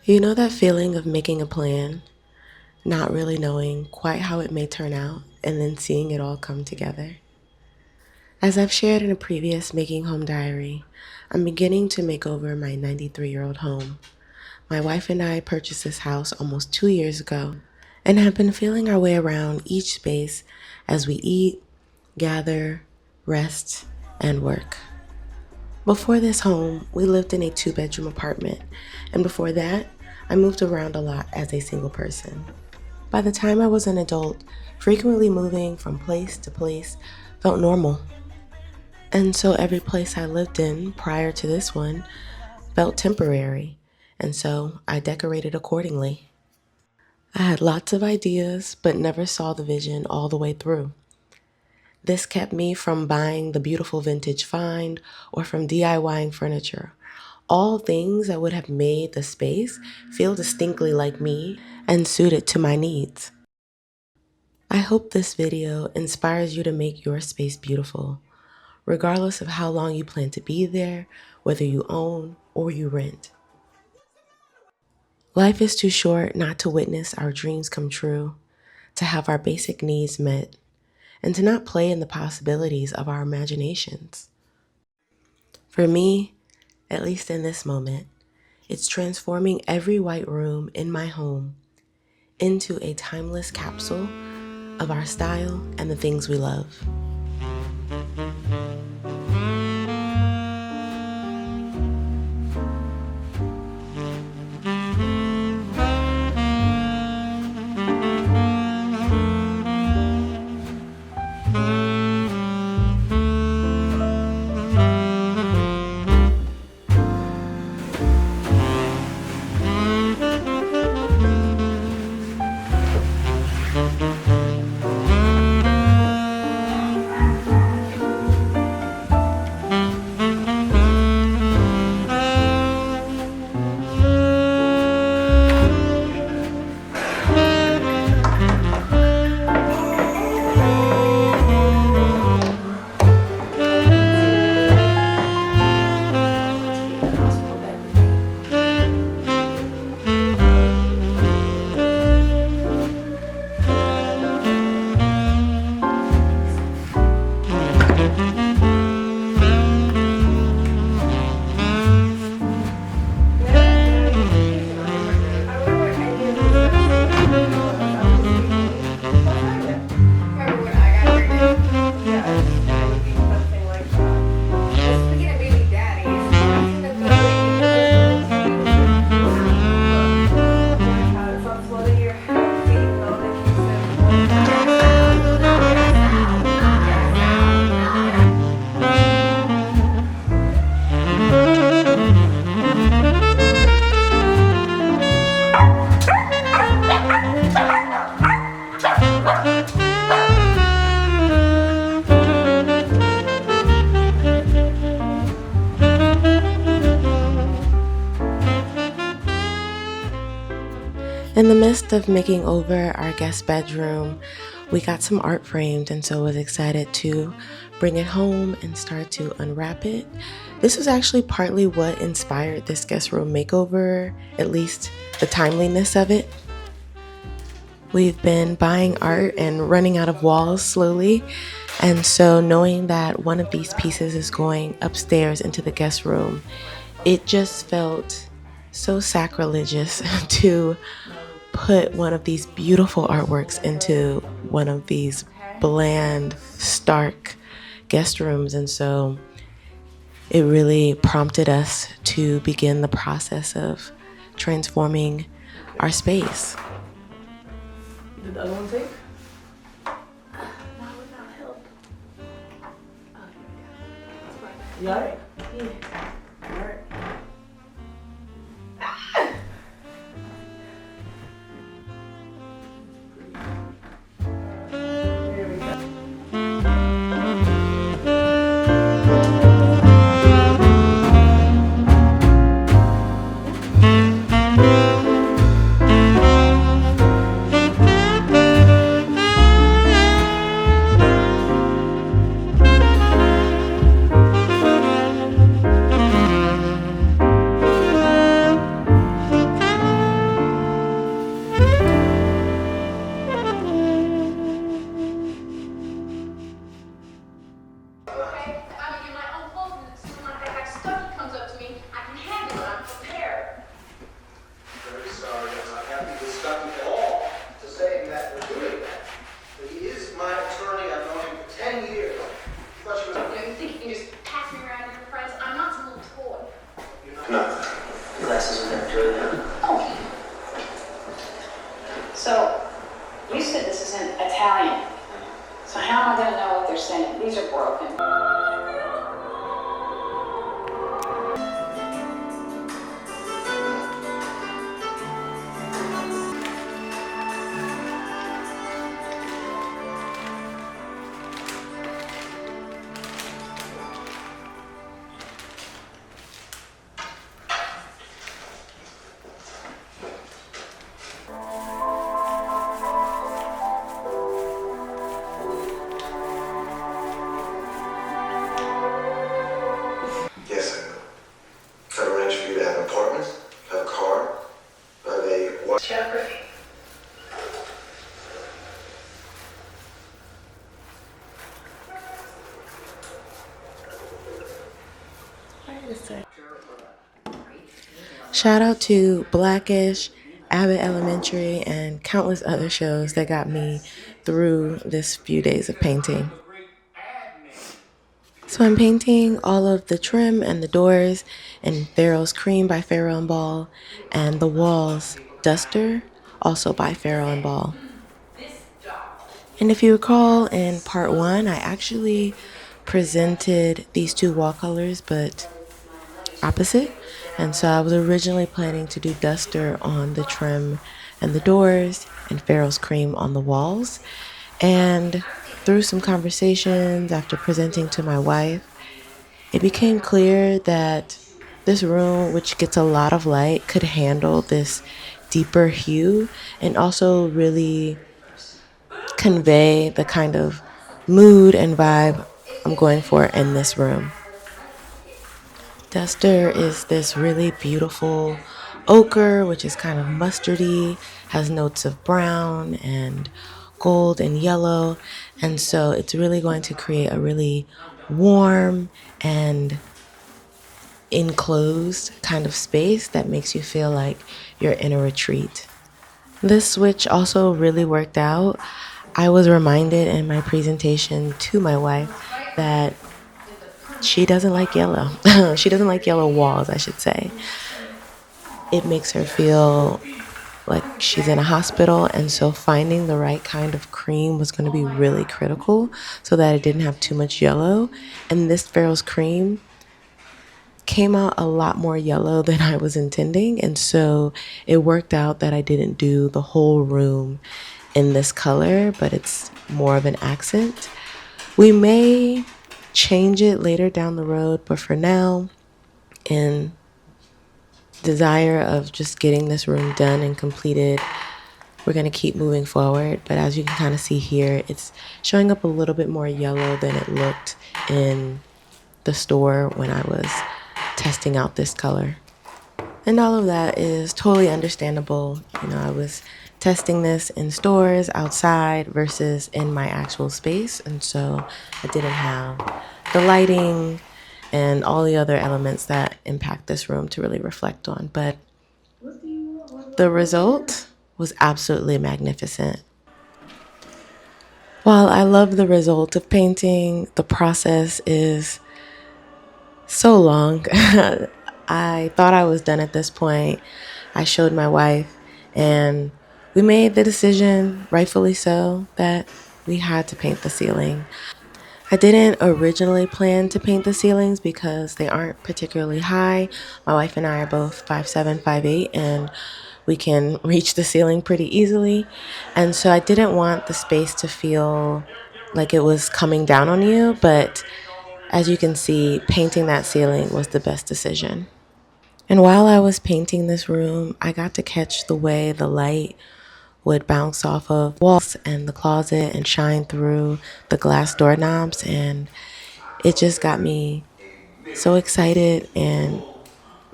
You know that feeling of making a plan, not really knowing quite how it may turn out, and then seeing it all come together? As I've shared in a previous Making Home Diary, I'm beginning to make over my 93-year-old home. My wife and I purchased this house almost 2 years ago and have been feeling our way around each space as we eat, gather, rest, and work. Before this home, we lived in a 2-bedroom apartment, and before that, I moved around a lot as a single person. By the time I was an adult, frequently moving from place to place felt normal. And so every place I lived in prior to this one felt temporary, and so I decorated accordingly. I had lots of ideas, but never saw the vision all the way through. This kept me from buying the beautiful vintage find or from DIYing furniture. All things that would have made the space feel distinctly like me and suited to my needs. I hope this video inspires you to make your space beautiful, regardless of how long you plan to be there, whether you own or you rent. Life is too short not to witness our dreams come true, to have our basic needs met, and to not play in the possibilities of our imaginations. For me, at least in this moment, it's transforming every white room in my home into a timeless capsule of our style and the things we love. In the midst of making over our guest bedroom, we got some art framed, and so was excited to bring it home and start to unwrap it. This was actually partly what inspired this guest room makeover, at least the timeliness of it. We've been buying art and running out of walls slowly, and so knowing that one of these pieces is going upstairs into the guest room, it just felt so sacrilegious to put one of these beautiful artworks into one of these bland, stark guest rooms. And so it really prompted us to begin the process of transforming our space. Did the other one take? That would not help. You got it? Yeah. All right. Here we go. Shout out to Blackish, Abbott Elementary, and countless other shows that got me through this few days of painting. So I'm painting all of the trim and the doors in Farrell's Cream by Farrell and Ball, and the walls Duster, also by Farrell and Ball. And if you recall in part one, I actually presented these two wall colors, but opposite. And so I was originally planning to do Duster on the trim and the doors and Farrell's Cream on the walls. And through some conversations after presenting to my wife, it became clear that this room, which gets a lot of light, could handle this deeper hue and also really convey the kind of mood and vibe I'm going for in this room. Duster is this really beautiful ochre, which is kind of mustardy, has notes of brown and gold and yellow. And so it's really going to create a really warm and enclosed kind of space that makes you feel like you're in a retreat. This switch also really worked out. I was reminded in my presentation to my wife that she doesn't like yellow. She doesn't like yellow walls, I should say. It makes her feel like she's in a hospital, and so finding the right kind of cream was going to be really critical so that it didn't have too much yellow. And this Farrell's Cream came out a lot more yellow than I was intending, and so it worked out that I didn't do the whole room in this color, but it's more of an accent. We may change it later down the road, but for now, in desire of just getting this room done and completed, we're going to keep moving forward. But as you can kind of see here, it's showing up a little bit more yellow than it looked in the store when I was testing out this color. And all of that is totally understandable. You know, I was testing this in stores, outside, versus in my actual space. And so I didn't have the lighting and all the other elements that impact this room to really reflect on. But the result was absolutely magnificent. While I love the result of painting, the process is so long. I thought I was done at this point. I showed my wife, and we made the decision, rightfully so, that we had to paint the ceiling. I didn't originally plan to paint the ceilings because they aren't particularly high. My wife and I are both 5'7", 5'8", and we can reach the ceiling pretty easily. And so I didn't want the space to feel like it was coming down on you, but as you can see, painting that ceiling was the best decision. And while I was painting this room, I got to catch the way the light would bounce off of walls and the closet and shine through the glass doorknobs, and it just got me so excited and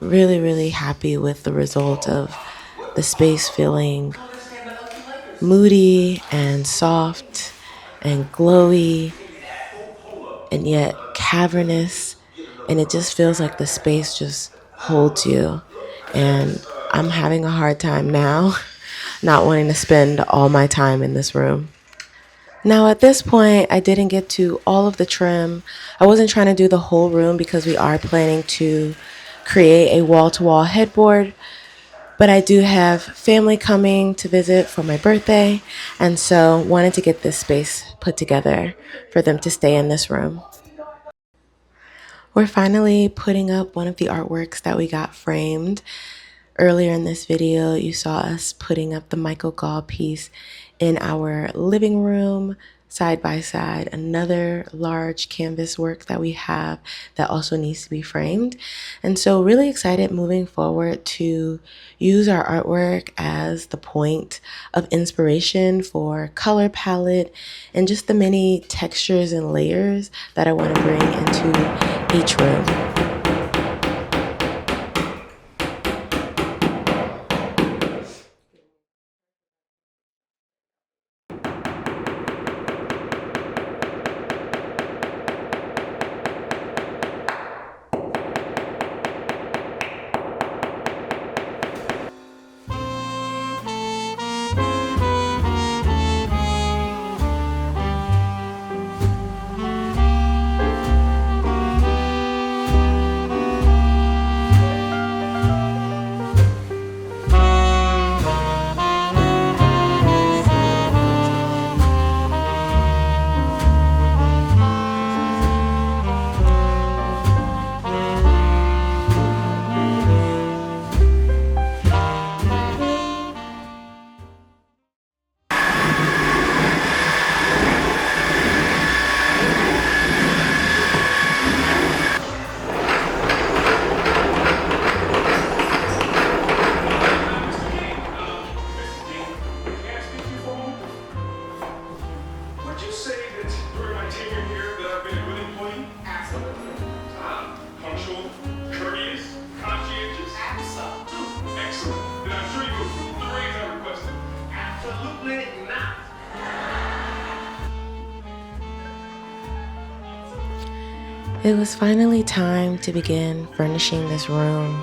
really, really happy with the result of the space feeling moody and soft and glowy and yet cavernous, and it just feels like the space just holds you. And I'm having a hard time now not wanting to spend all my time in this room. Now at this point, I didn't get to all of the trim. I wasn't trying to do the whole room because we are planning to create a wall-to-wall headboard, but I do have family coming to visit for my birthday, and so wanted to get this space put together for them to stay in this room. We're finally putting up one of the artworks that we got framed. Earlier in this video, you saw us putting up the Michael Gall piece in our living room, side by side, another large canvas work that we have that also needs to be framed. And so really excited moving forward to use our artwork as the point of inspiration for color palette and just the many textures and layers that I want to bring into each room. It was finally time to begin furnishing this room.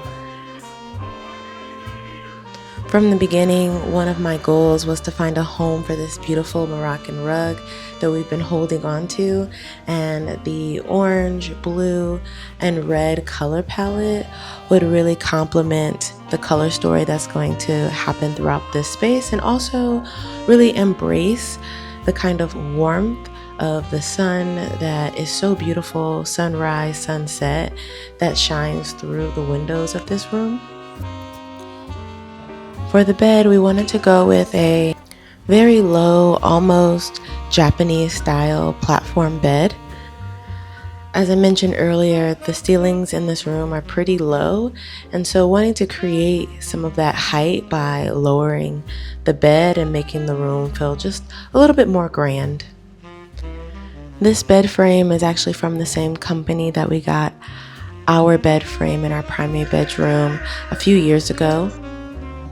From the beginning, one of my goals was to find a home for this beautiful Moroccan rug that we've been holding on to, and the orange, blue, and red color palette would really complement the color story that's going to happen throughout this space, and also really embrace the kind of warmth of the sun that is so beautiful, sunrise, sunset, that shines through the windows of this room. For the bed, we wanted to go with a very low, almost Japanese style platform bed. As I mentioned earlier, the ceilings in this room are pretty low, and so wanting to create some of that height by lowering the bed and making the room feel just a little bit more grand. This bed frame is actually from the same company that we got our bed frame in our primary bedroom a few years ago.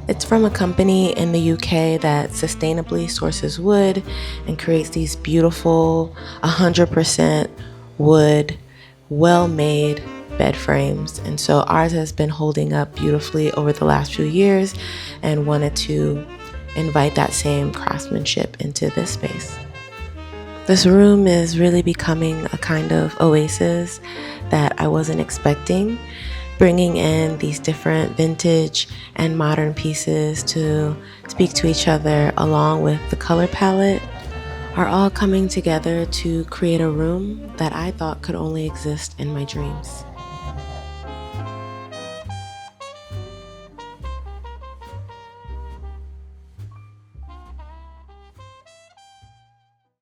It's from a company in the UK that sustainably sources wood and creates these beautiful 100% wood, well-made bed frames. And so ours has been holding up beautifully over the last few years, and wanted to invite that same craftsmanship into this space. This room is really becoming a kind of oasis that I wasn't expecting, bringing in these different vintage and modern pieces to speak to each other, along with the color palette, are all coming together to create a room that I thought could only exist in my dreams.